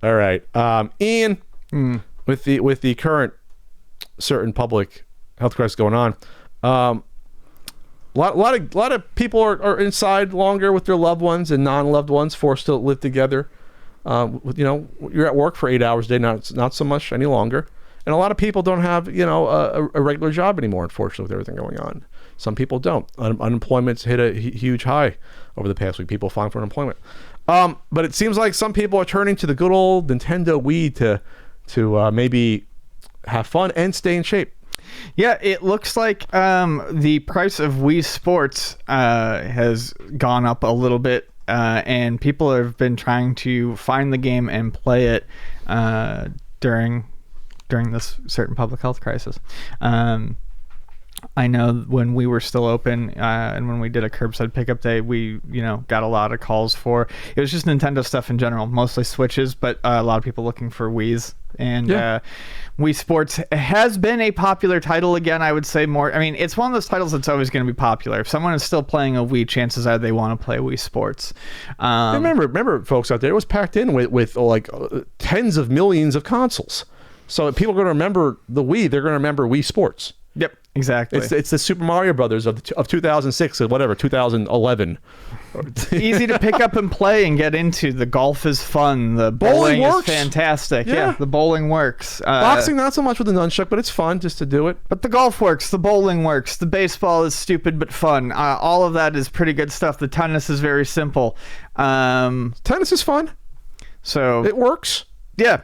All right. Ian, with the current certain public health crisis going on, a lot of people are inside longer with their loved ones and non-loved ones forced to live together. You're at work for 8 hours a day, not so much any longer. And a lot of people don't have, a regular job anymore, unfortunately, with everything going on. Some people don't. Unemployment's hit a huge high over the past week. People filing for unemployment. But it seems like some people are turning to the good old Nintendo Wii to maybe have fun and stay in shape. Yeah, it looks like the price of Wii Sports has gone up a little bit, and people have been trying to find the game and play it during this certain public health crisis. I know when we were still open and when we did a curbside pickup day, we got a lot of calls for it. Was just Nintendo stuff in general, mostly Switches, but a lot of people looking for Wiis. And Wii Sports has been a popular title again, I would say more. I mean, it's one of those titles that's always going to be popular. If someone is still playing a Wii, chances are they want to play Wii Sports. Remember, folks out there, it was packed in with like tens of millions of consoles. So if people are going to remember the Wii, they're going to remember Wii Sports. Yep, exactly. It's the Super Mario Brothers of 2006 or whatever, 2011. Easy to pick up and play and get into. The golf is fun. The bowling is fantastic. Yeah, the bowling works. Boxing, not so much with the nunchuck, but it's fun just to do it. But the golf works. The bowling works. The baseball is stupid but fun. All of that is pretty good stuff. The tennis is very simple. Tennis is fun. So it works. Yeah.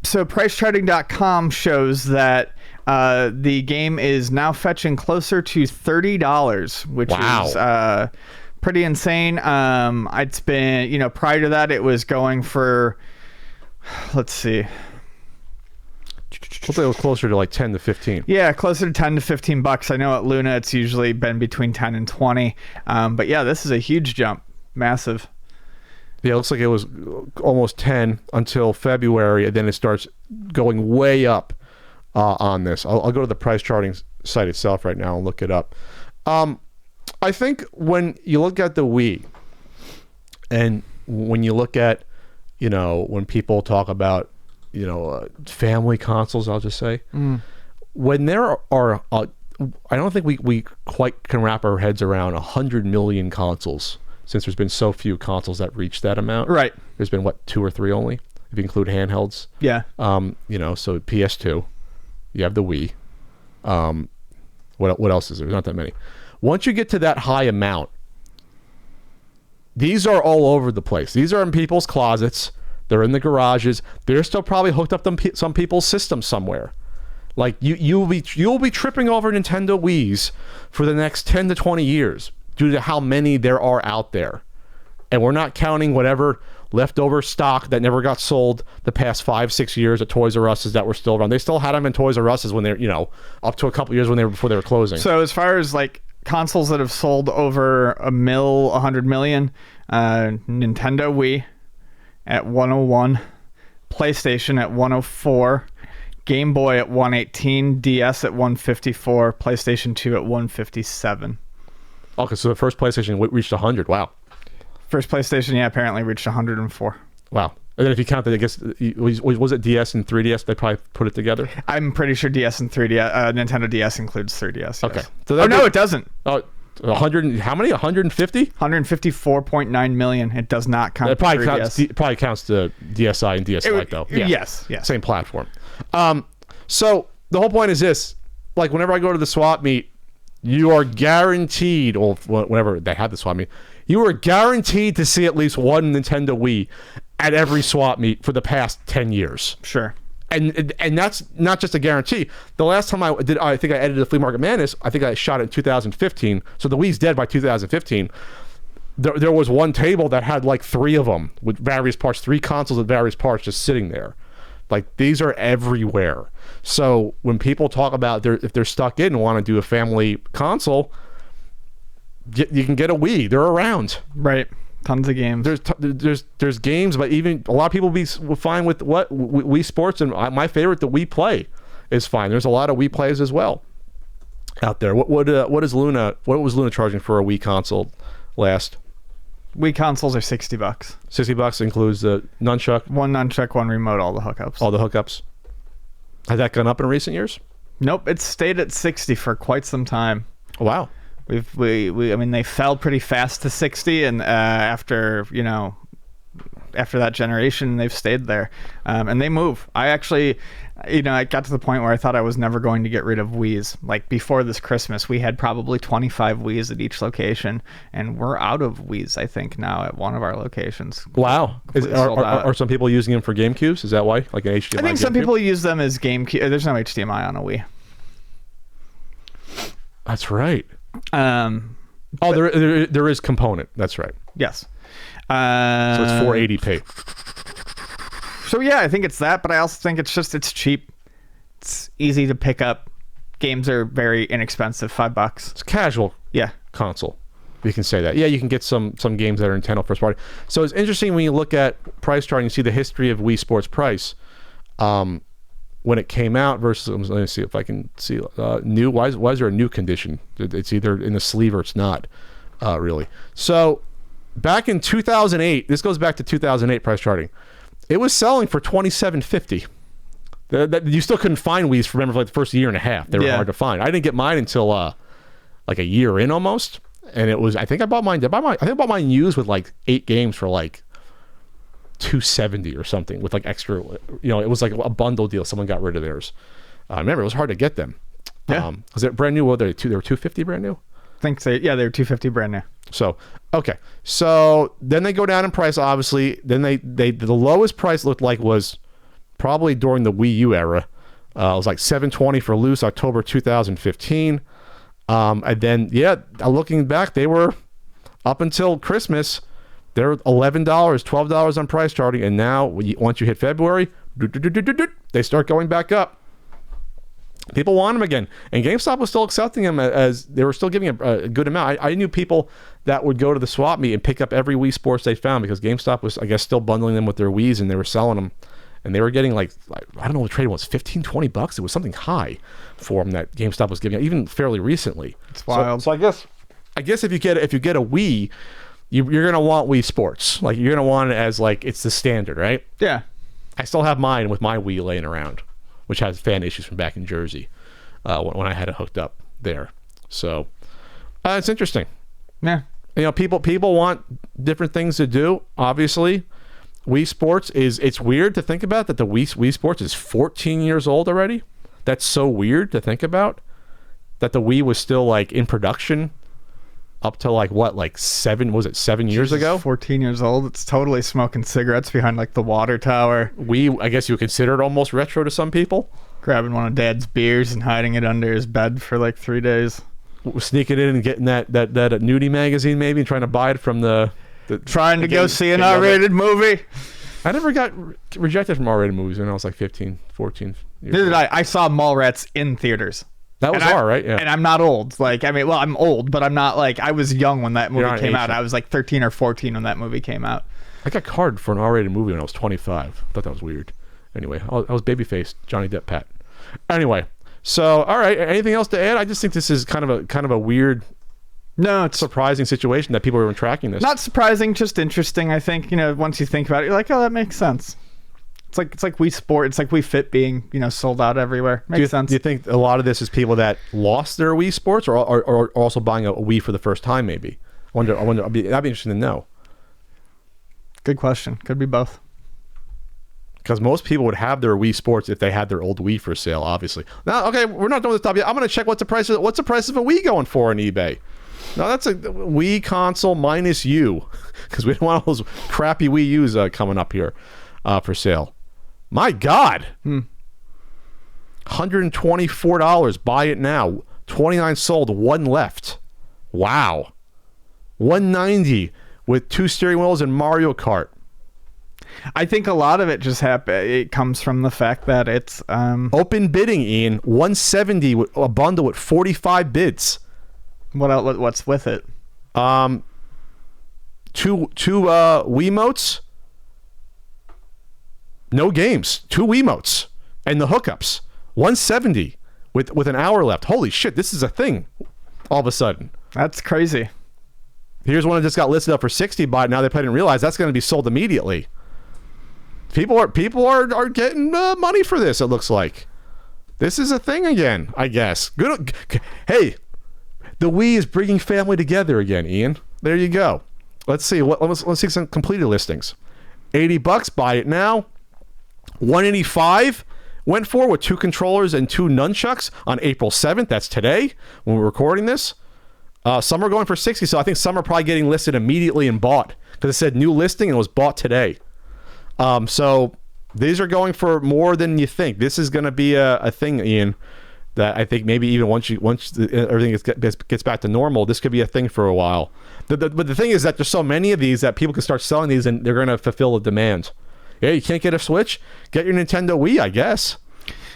So PriceCharting.com shows that the game is now fetching closer to $30, which is pretty insane. It's been, prior to that, it was going for, let's see. Hopefully it was closer to like 10 to 15. Yeah, closer to 10 to 15 bucks. I know at Luna it's usually been between 10 and 20. But yeah, this is a huge jump. Massive. Yeah, it looks like it was almost 10 until February, and then it starts going way up on this. I'll go to the price charting site itself right now and look it up. I think when you look at the Wii, and when you look at, when people talk about, family consoles, I'll just say, when there are, I don't think we quite can wrap our heads around 100 million consoles. Since there's been so few consoles that reach that amount. Right. There's been, 2 or 3 only, if you include handhelds. Yeah. So PS2, you have the Wii. What else is there? There's not that many. Once you get to that high amount, these are all over the place. These are in people's closets. They're in the garages. They're still probably hooked up to some people's systems somewhere. Like, you'll be tripping over Nintendo Wiis for the next 10 to 20 years. Due to how many there are out there. And we're not counting whatever leftover stock that never got sold the past 5-6 years at Toys R Us's that were still around. They still had them in Toys R Us's when they're, up to a couple years before they were closing. So as far as like consoles that have sold over 100 million, Nintendo Wii at 101, PlayStation at 104, Game Boy at 118, DS at 154, PlayStation 2 at 157. Okay, so the first PlayStation reached 100. Wow. First PlayStation, apparently reached 104. Wow. And then if you count that, I guess, was it DS and 3DS? They probably put it together? I'm pretty sure DS and 3DS, Nintendo DS includes 3DS. Yes. Okay. So no, it doesn't. Oh, 100, how many? 150? 154.9 million. It does not count. It probably counts the DSi and DS Lite, though. Yeah. Yes. Same platform. So the whole point is this. Like, whenever I go to the swap meet, you are guaranteed, or whenever they had the swap meet, you are guaranteed to see at least one Nintendo Wii at every swap meet for the past 10 years. Sure. And that's not just a guarantee. The last time I think I edited the Flea Market Madness, I think I shot it in 2015. So the Wii's dead by 2015. There was one table that had like 3 of them with various parts, 3 consoles with various parts just sitting there. Like, these are everywhere. So when people talk about if they're stuck in and want to do a family console, you can get a Wii. They're around. Right. Tons of games. There's games, but even a lot of people will fine with Wii Sports, and my favorite, the Wii Play, is fine. There's a lot of Wii Plays as well out there. What was Luna charging for a Wii console last? Wii consoles are $60. $60 includes the nunchuck, One nunchuck, one remote, all the hookups. all the hookups. Has that gone up in recent years? Nope, it's stayed at 60 for quite some time. Wow. I mean, they fell pretty fast to 60, and after that generation, they've stayed there, and they move. I actually, I got to the point where I thought I was never going to get rid of Wiis. Like before this Christmas, we had probably 25 Wiis at each location, and we're out of Wiis, I think, now at one of our locations. Wow. Are some people using them for GameCubes? Is that why? Like an HDMI? I think some GameCube? people use them as GameCube. There's no HDMI on a Wii. That's right. There is component. That's right. Yes. So it's 480p. So yeah, I think it's that, but I also think it's cheap. It's easy to pick up. Games are very inexpensive, $5. It's a casual console. You can say that. Yeah, you can get some games that are Nintendo first party. So it's interesting when you look at price chart and you see the history of Wii Sports price. When it came out versus, let me see if I can see new. Why is there a new condition? It's either in the sleeve or it's not really. So back in 2008, this goes back to 2008 price charting. It was selling for $27.50. You still couldn't find Wii's for the first year and a half. They were hard to find. I didn't get mine until like a year in almost, and it was. I think I bought mine. I think I bought mine used with like 8 games for like $270 or something with like extra. It was like a bundle deal. Someone got rid of theirs. I remember it was hard to get them. Yeah. Was it brand new? Well, they were $250 brand new. I think they were $250 brand new. So okay, so then they go down in price. Obviously, then they the lowest price looked like was probably during the Wii U era. It was like $720 for loose, October 2015. And then looking back, they were up until Christmas. They're $11, $12 on price charting, and now once you hit February, they start going back up. People want them again, and GameStop was still accepting them as they were still giving a good amount. I knew people that would go to the swap meet and pick up every Wii Sports they found because GameStop was, I guess, still bundling them with their Wiis, and they were selling them, and they were getting like I don't know what the trade was, $15-$20. It was something high for them that GameStop was giving out, even fairly recently. It's wild. So I guess if you get a Wii, you're gonna want Wii Sports. Like you're gonna want it as like it's the standard, right? Yeah. I still have mine with my Wii laying around, which has fan issues from back in Jersey when I had it hooked up there. So it's interesting. Yeah. People want different things to do. Obviously, Wii Sports it's weird to think about that the Wii Sports is 14 years old already. That's so weird to think about that the Wii was still like in production up to like 7 years ago? 14 years old. It's totally smoking cigarettes behind like the water tower. I guess you would consider it almost retro to some people. Grabbing one of Dad's beers and hiding it under his bed for like 3 days. Sneaking in and getting that nudie magazine maybe and trying to buy it from the trying to go see an R-rated movie. I never got rejected from R-rated movies when I was like 15, 14 years Neither did I. I saw Mallrats in theaters. That was R, right? Yeah. And I'm not old. Like, I mean, well, I'm old, but I'm not like, I was young when that movie came out. I was like 13 or 14 when that movie came out. I got carded for an R-rated movie when I was 25. I thought that was weird. Anyway, I was babyface Johnny Depp Pat. Anyway, so all right. Anything else to add? I just think this is kind of a weird, it's surprising situation that people are tracking this. Not surprising, just interesting. I think once you think about it, you're like, oh, that makes sense. It's like Wii Sport. It's like Wii Fit being sold out everywhere. Makes sense. Do you think a lot of this is people that lost their Wii Sports or also buying a Wii for the first time? Maybe. I wonder. That'd be interesting to know. Good question. Could be both. Because most people would have their Wii Sports if they had their old Wii for sale. Obviously. Now, okay, we're not doing this topic yet. I'm going to check what's the price of a Wii going for on eBay. No, that's a Wii console minus U, because we don't want all those crappy Wii U's coming up here for sale. My God, $124. Buy it now. 29 sold, 1 left. Wow, $190 with 2 steering wheels and Mario Kart. I think a lot of it just it comes from the fact that it's open bidding. Ian, $170 a bundle with 45 bids. What's with it? Two Wiimotes. No games. 2 Wiimotes and the hookups. $170 with an hour left. Holy shit! This is a thing. All of a sudden. That's crazy. Here's one that just got listed up for 60, but now they probably didn't realize that's going to be sold immediately. People are getting money for this. It looks like this is a thing again. I guess. Good. Hey, the Wii is bringing family together again. Ian, there you go. Let's see. Let's see some completed listings. $80. Buy it now. $185 went for with 2 controllers and 2 nunchucks on April 7th. That's today when we're recording this. Some are going for 60, so I think some are probably getting listed immediately and bought because it said new listing and it was bought today. So these are going for more than you think. This is going to be a thing, Ian, that I think maybe even once everything gets back to normal, this could be a thing for a while. But the thing is that there's so many of these that people can start selling these and they're going to fulfill the demand. Yeah, you can't get a Switch? Get your Nintendo Wii, I guess.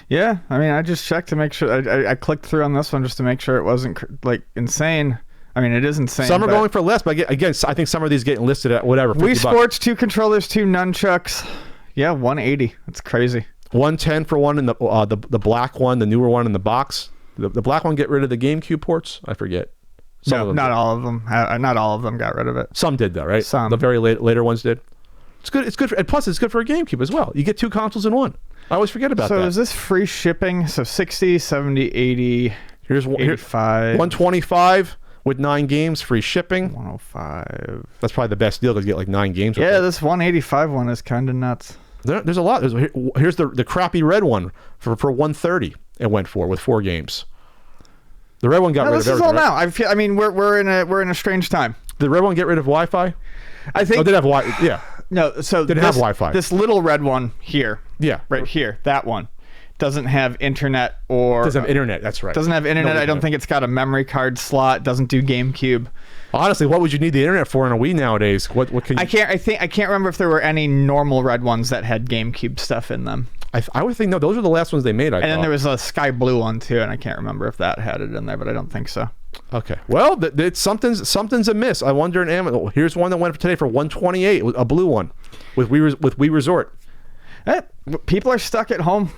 Yeah, I mean, I just checked to make sure. I clicked through on this one just to make sure it wasn't like insane. I mean, it is insane. Some are going for less, but again, I think some of these getting listed at whatever. Wii Sports, 2 controllers, 2 nunchucks. Yeah, $180. That's crazy. $110 for one in the black one, the newer one in the box. The black one get rid of the GameCube ports. I forget. No, not all of them. Not all of them got rid of it. Some did though, right? Some. The very later ones did. It's good. It's good. And plus, it's good for a GameCube as well. You get 2 consoles in one. I always forget about that. So is this free shipping? So 60, 70, 80, here's 85. 125 with 9 games, free shipping. 105. That's probably the best deal because you get like 9 games. Yeah, this 185 one is kind of nuts. There's a lot. Here's the crappy red one for 130. It went for with 4 games. The red one got rid of everything. This is all now. I mean, we're in a strange time. Did the red one get rid of Wi-Fi? I think. Oh, did have Wi-Fi? Yeah. No, so didn't have Wi-Fi. This little red one here. Yeah. Right here. That one doesn't have internet or. Doesn't have internet. That's right. Doesn't have internet. I don't think it's got a memory card slot. Doesn't do GameCube. Honestly, what would you need the internet for in a Wii nowadays? What can you... I can't remember if there were any normal red ones that had GameCube stuff in them. I would think no. Those were the last ones they made. Then there was a sky blue one too, and I can't remember if that had it in there, but I don't think so. Okay. Well, it's something's amiss. I wonder in Amazon. Here's one that went for today for $128, a blue one, with Wii Resort. People are stuck at home,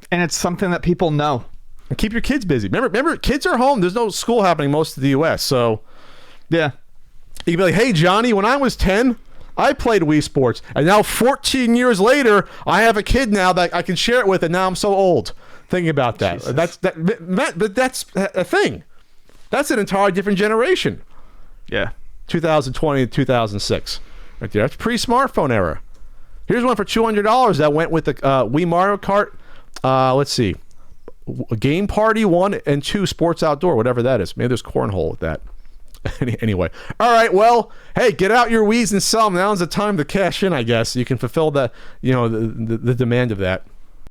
and it's something that people know. And keep your kids busy. Remember, kids are home. There's no school happening most of the U.S. So, yeah, you can be like, hey, Johnny, when I was 10, I played Wii Sports, and now 14 years later, I have a kid now that I can share it with, and now I'm so old. Thinking about that. Jesus. That's a thing. That's an entirely different generation. Yeah. 2020 to 2006. Right there. That's pre-smartphone era. Here's one for $200 that went with the Wii Mario Kart. Let's see. Game Party 1 and 2 Sports Outdoor, whatever that is. Maybe there's cornhole with that. Anyway. All right. Well, hey, get out your Wiis and sell them. Now's the time to cash in, I guess. You can fulfill the demand of that.